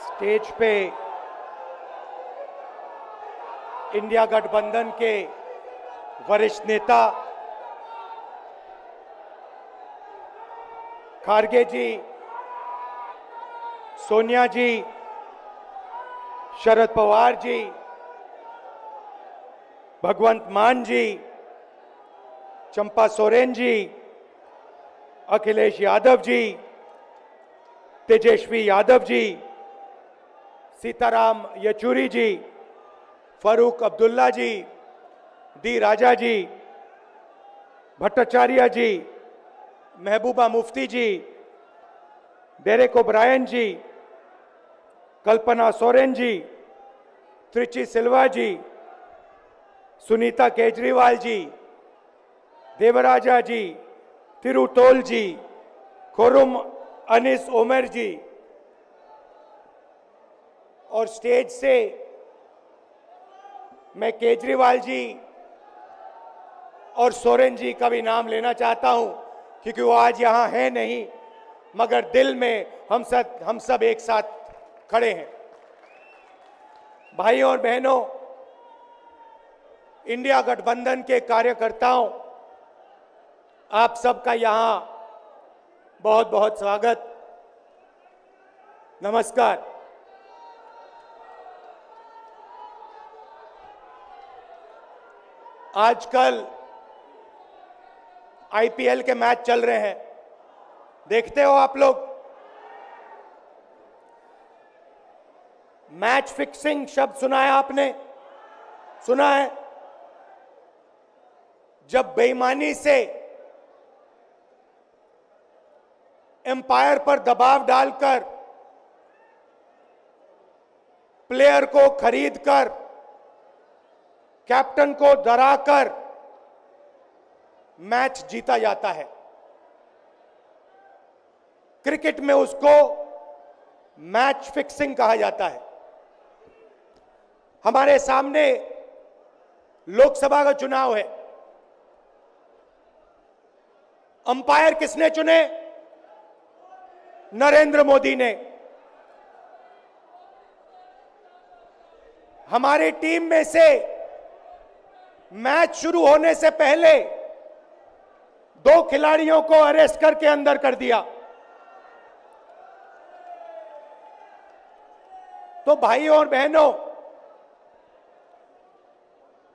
Stage पे India गठबंधन के वरिष्ठ नेता खारगे जी, सोनिया जी, शरद पवार जी, भगवंत मान जी, चंपा सोरेन जी, अखिलेश यादव जी, तेजस्वी यादव जी, सीताराम येचुरी जी, फारूक अब्दुल्ला जी, डी राजा जी, भट्टाचार्य जी, महबूबा मुफ्ती जी, डेरेक ओब्रायन जी, कल्पना सोरेन जी, त्रिची सिल्वा जी, सुनीता केजरीवाल जी, देवराजा जी, तिरुतोल जी, खुरुम अनिस उमर जी, और स्टेज से मैं केजरीवाल जी और सोरेन जी का भी नाम लेना चाहता हूं, क्योंकि वो आज यहां है नहीं, मगर दिल में हम सब एक साथ खड़े हैं। भाइयों और बहनों, इंडिया गठबंधन के कार्यकर्ताओं, आप सबका यहां बहुत बहुत स्वागत, नमस्कार। आजकल आईपीएल के मैच चल रहे हैं, देखते हो आप लोग। मैच फिक्सिंग शब्द सुना है आपने? सुना है? जब बेईमानी से एम्पायर पर दबाव डालकर प्लेयर को खरीदकर कैप्टन को डराकर मैच जीता जाता है। क्रिकेट में उसको मैच फिक्सिंग कहा जाता है। हमारे सामने लोकसभा का चुनाव है। अंपायर किसने चुने? नरेंद्र मोदी ने। हमारी टीम में से मैच शुरू होने से पहले 2 खिलाड़ियों को अरेस्ट करके अंदर कर दिया। तो भाइयों और बहनों,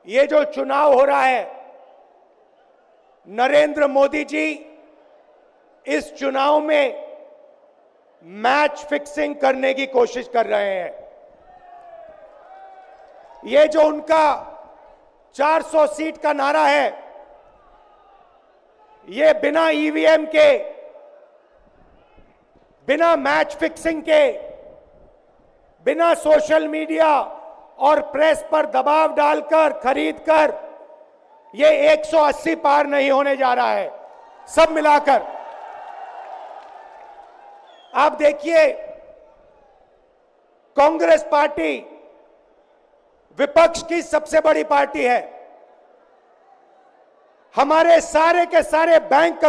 ये जो चुनाव हो रहा है, नरेंद्र मोदी जी इस चुनाव में मैच फिक्सिंग करने की कोशिश कर रहे हैं। ये जो उनका 400 सीट का नारा है, ये बिना ईवीएम के, बिना मैच फिक्सिंग के, बिना सोशल मीडिया और प्रेस पर दबाव डालकर खरीदकर, ये 180 पार नहीं होने जा रहा है। सब मिलाकर आप देखिए, कांग्रेस पार्टी विपक्ष की सबसे बड़ी पार्टी है। हमारे सारे के सारे बैंक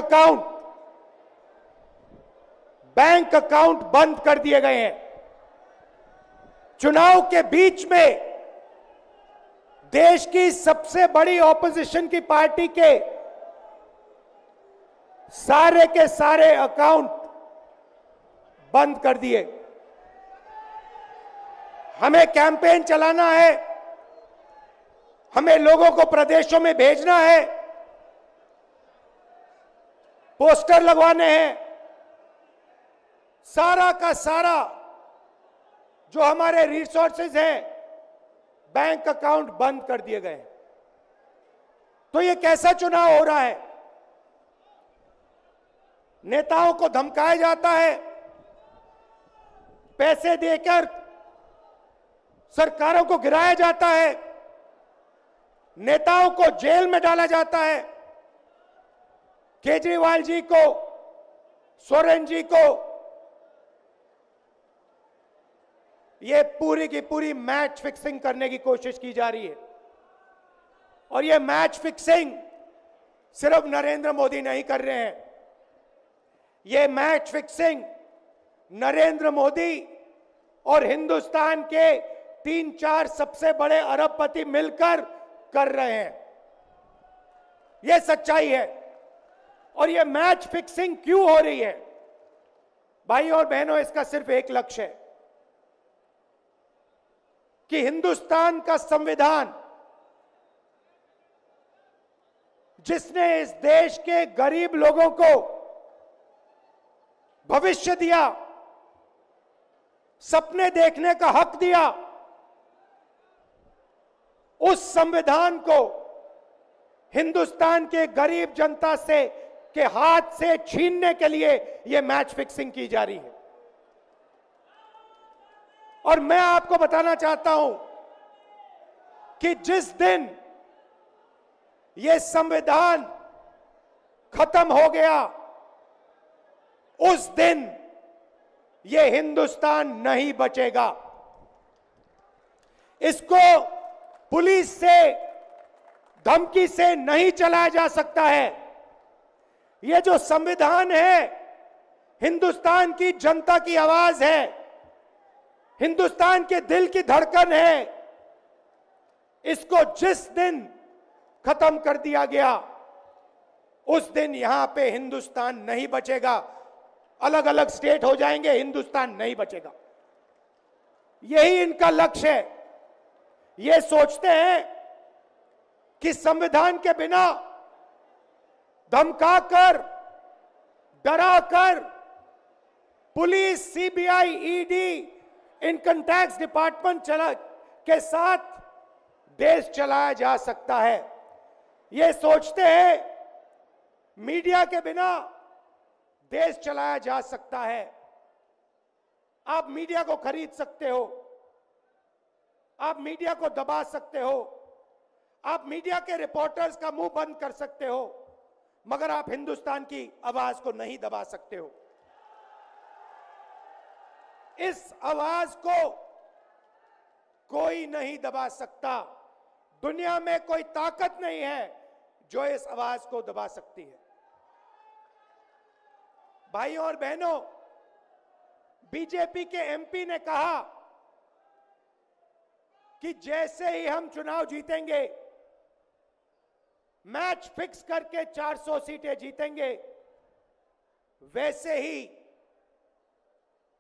अकाउंट बंद कर दिए गए हैं। चुनाव के बीच में देश की सबसे बड़ी ऑपोजिशन की पार्टी के सारे अकाउंट बंद कर दिए। हमें कैंपेन चलाना है, हमें लोगों को प्रदेशों में भेजना है, पोस्टर लगवाने हैं। सारा का सारा जो हमारे रिसोर्सेज हैं, बैंक अकाउंट बंद कर दिए गए हैं। तो ये कैसा चुनाव हो रहा है? नेताओं को धमकाया जाता है, पैसे देकर सरकारों को गिराया जाता है, नेताओं को जेल में डाला जाता है। केजरीवाल जी को, सोरेन जी को ये पूरी की पूरी मैच फिक्सिंग करने की कोशिश की जा रही है। और ये मैच फिक्सिंग सिर्फ नरेंद्र मोदी नहीं कर रहे हैं, ये मैच फिक्सिंग नरेंद्र मोदी और हिंदुस्तान के 3-4 सबसे बड़े अरबपति मिलकर कर रहे हैं। यह सच्चाई है। और यह मैच फिक्सिंग क्यों हो रही है? भाई और बहनों, इसका सिर्फ एक लक्ष्य है कि हिंदुस्तान का संविधान, जिसने इस देश के गरीब लोगों को भविष्य दिया, सपने देखने का हक दिया, उस संविधान को हिंदुस्तान के गरीब जनता से के हाथ से छीनने के लिए यह मैच फिक्सिंग की जा रही है। और मैं आपको बताना चाहता हूं कि जिस दिन यह संविधान खत्म हो गया, उस दिन यह हिंदुस्तान नहीं बचेगा। इसको पुलिस से, धमकी से नहीं चलाया जा सकता है। यह जो संविधान है, हिंदुस्तान की जनता की आवाज है, हिंदुस्तान के दिल की धड़कन है। इसको जिस दिन खत्म कर दिया गया, उस दिन यहां पे हिंदुस्तान नहीं बचेगा। अलग अलग स्टेट हो जाएंगे, हिंदुस्तान नहीं बचेगा। यही इनका लक्ष्य है। ये सोचते हैं कि संविधान के बिना धमकाकर, डराकर police, CBI, ED, income tax department के साथ देश चलाया जा सकता है। ये सोचते हैं मीडिया के बिना देश चलाया जा सकता है। आप मीडिया को खरीद सकते हो, आप मीडिया को दबा सकते हो, आप मीडिया के रिपोर्टर्स का मुंह बंद कर सकते हो, मगर आप हिंदुस्तान की आवाज को नहीं दबा सकते हो। इस आवाज को कोई नहीं दबा सकता। दुनिया में कोई ताकत नहीं है जो इस आवाज को दबा सकती है। भाइयों और बहनों, बीजेपी के एमपी ने कहा कि जैसे ही हम चुनाव जीतेंगे, मैच फिक्स करके 400 सीटें जीतेंगे, वैसे ही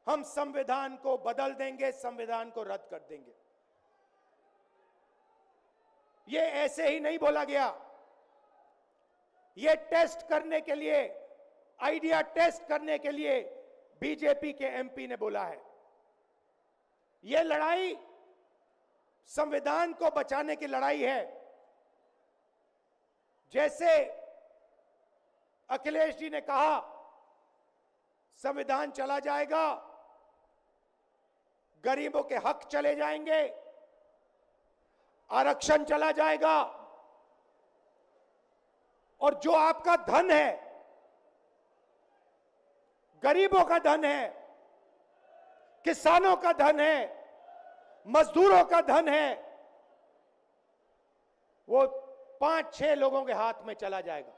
हम संविधान को बदल देंगे, संविधान को रद्द कर देंगे। ये ऐसे ही नहीं बोला गया। ये टेस्ट करने के लिए, आइडिया टेस्ट करने के लिए बीजेपी के एमपी ने बोला है। ये लड़ाई संविधान को बचाने की लड़ाई है। जैसे अखिलेश जी ने कहा, संविधान चला जाएगा, गरीबों के हक चले जाएंगे, आरक्षण चला जाएगा, और जो आपका धन है, गरीबों का धन है, किसानों का धन है, मजदूरों का धन है, वो 5-6 लोगों के हाथ में चला जाएगा।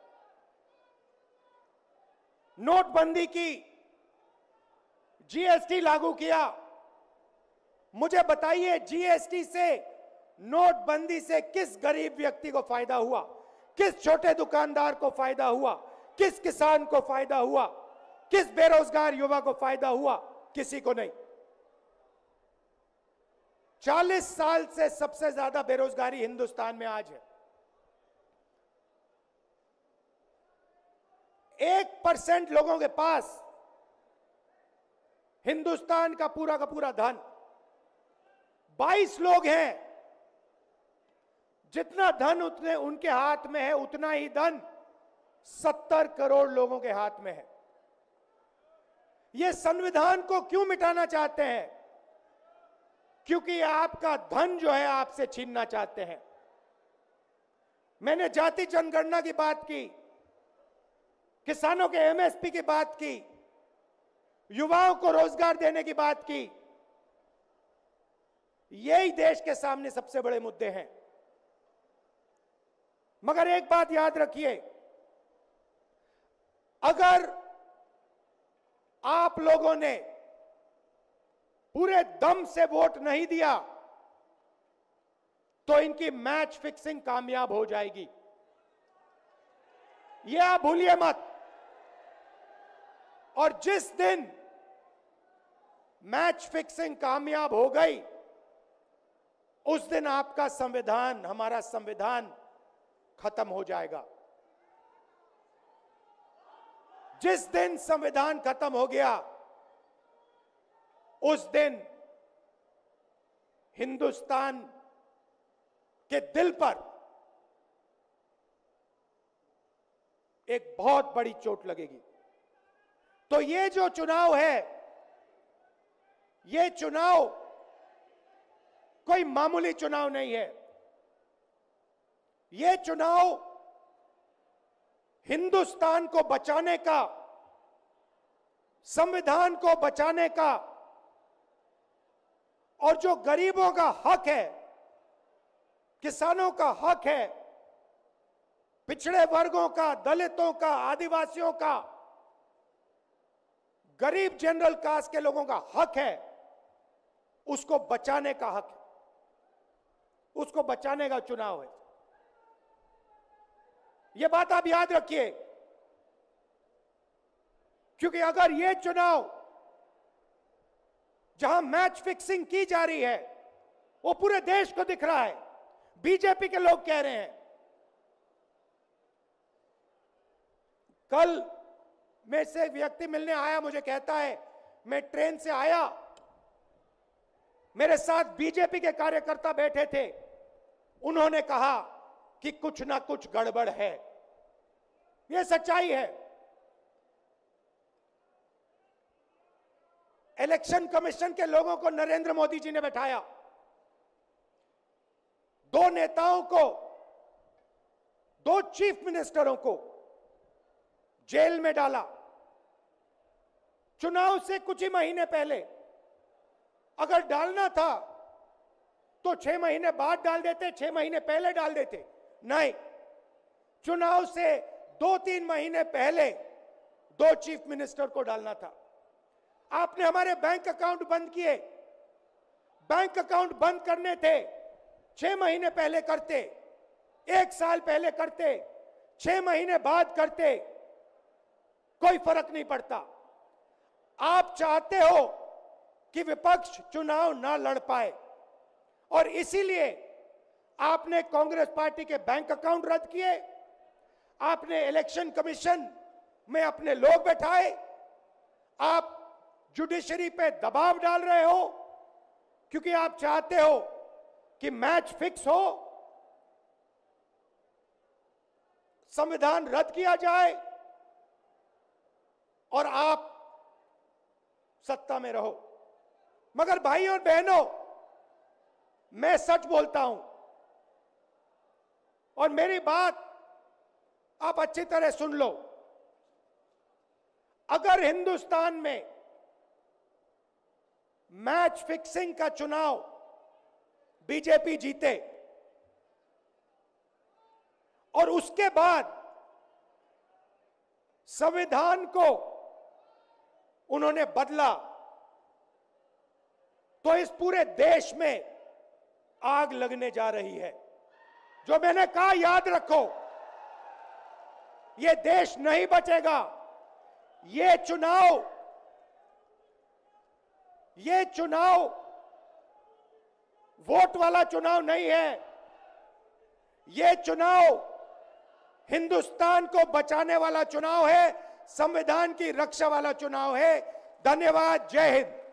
नोटबंदी की, जीएसटी लागू किया। मुझे बताइए, जीएसटी से, नोटबंदी से किस गरीब व्यक्ति को फायदा हुआ? किस छोटे दुकानदार को फायदा हुआ? किस किसान को फायदा हुआ? किस बेरोजगार युवा को फायदा हुआ? किसी को नहीं। 40 साल से सबसे ज्यादा बेरोजगारी हिंदुस्तान में आज है। 1% लोगों के पास हिंदुस्तान का पूरा धन, 22 लोग हैं। जितना धन उतने उनके हाथ में है, उतना ही धन 70 करोड़ लोगों के हाथ में है। ये संविधान को क्यों मिटाना चाहते हैं? क्योंकि आपका धन जो है आपसे छीनना चाहते हैं। मैंने जाति जनगणना की बात की, किसानों के एमएसपी की बात की, युवाओं को रोजगार देने की बात की। यही देश के सामने सबसे बड़े मुद्दे हैं। मगर एक बात याद रखिए, अगर आप लोगों ने पूरे दम से वोट नहीं दिया तो इनकी मैच फिक्सिंग कामयाब हो जाएगी। यह आप भूलिए मत। और जिस दिन मैच फिक्सिंग कामयाब हो गई, उस दिन आपका संविधान, हमारा संविधान खत्म हो जाएगा। जिस दिन संविधान खत्म हो गया, उस दिन हिंदुस्तान के दिल पर एक बहुत बड़ी चोट लगेगी। तो ये जो चुनाव है, ये चुनाव कोई मामूली चुनाव नहीं है। ये चुनाव हिंदुस्तान को बचाने का, संविधान को बचाने का, और जो गरीबों का हक है, किसानों का हक है, पिछड़े वर्गों का, दलितों का, आदिवासियों का, गरीब जनरल कास्ट के लोगों का हक है, उसको बचाने का हक है, उसको बचाने का चुनाव है। यह बात आप याद रखिए, क्योंकि अगर यह चुनाव जहां मैच फिक्सिंग की जा रही है, वो पूरे देश को दिख रहा है, बीजेपी के लोग कह रहे हैं। कल में से एक व्यक्ति मिलने आया, मुझे कहता है मैं ट्रेन से आया, मेरे साथ बीजेपी के कार्यकर्ता बैठे थे, उन्होंने कहा कि कुछ ना कुछ गड़बड़ है। यह सच्चाई है। इलेक्शन कमीशन के लोगों को नरेंद्र मोदी जी ने बैठाया, दो नेताओं को, दो चीफ मिनिस्टरों को जेल में डाला। चुनाव से कुछ ही महीने पहले अगर डालना था तो 6 महीने बाद डाल देते, 6 महीने पहले डाल देते। नहीं, चुनाव से 2-3 महीने पहले 2 चीफ मिनिस्टर को डालना था। आपने हमारे बैंक अकाउंट बंद किए। बैंक अकाउंट बंद करने थे, 6 महीने पहले करते, 1 साल पहले करते, 6 महीने बाद करते, कोई फर्क नहीं पड़ता। आप चाहते हो कि विपक्ष चुनाव ना लड़ पाए, और इसीलिए आपने कांग्रेस पार्टी के बैंक अकाउंट रद्द किए, आपने इलेक्शन कमीशन में अपने लोग बैठाए, आप जुडिशरी पे दबाव डाल रहे हो, क्योंकि आप चाहते हो कि मैच फिक्स हो, संविधान रद्द किया जाए और आप सत्ता में रहो। मगर भाई और बहनों, मैं सच बोलता हूं, और मेरी बात आप अच्छी तरह सुन लो। अगर हिंदुस्तान में मैच फिक्सिंग का चुनाव बीजेपी जीते और उसके बाद संविधान को उन्होंने बदला, तो इस पूरे देश में आग लगने जा रही है। जो मैंने कहा, याद रखो, यह देश नहीं बचेगा। ये चुनाव वोट वाला चुनाव नहीं है। यह चुनाव हिंदुस्तान को बचाने वाला चुनाव है, संविधान की रक्षा वाला चुनाव है। धन्यवाद। जय हिंद।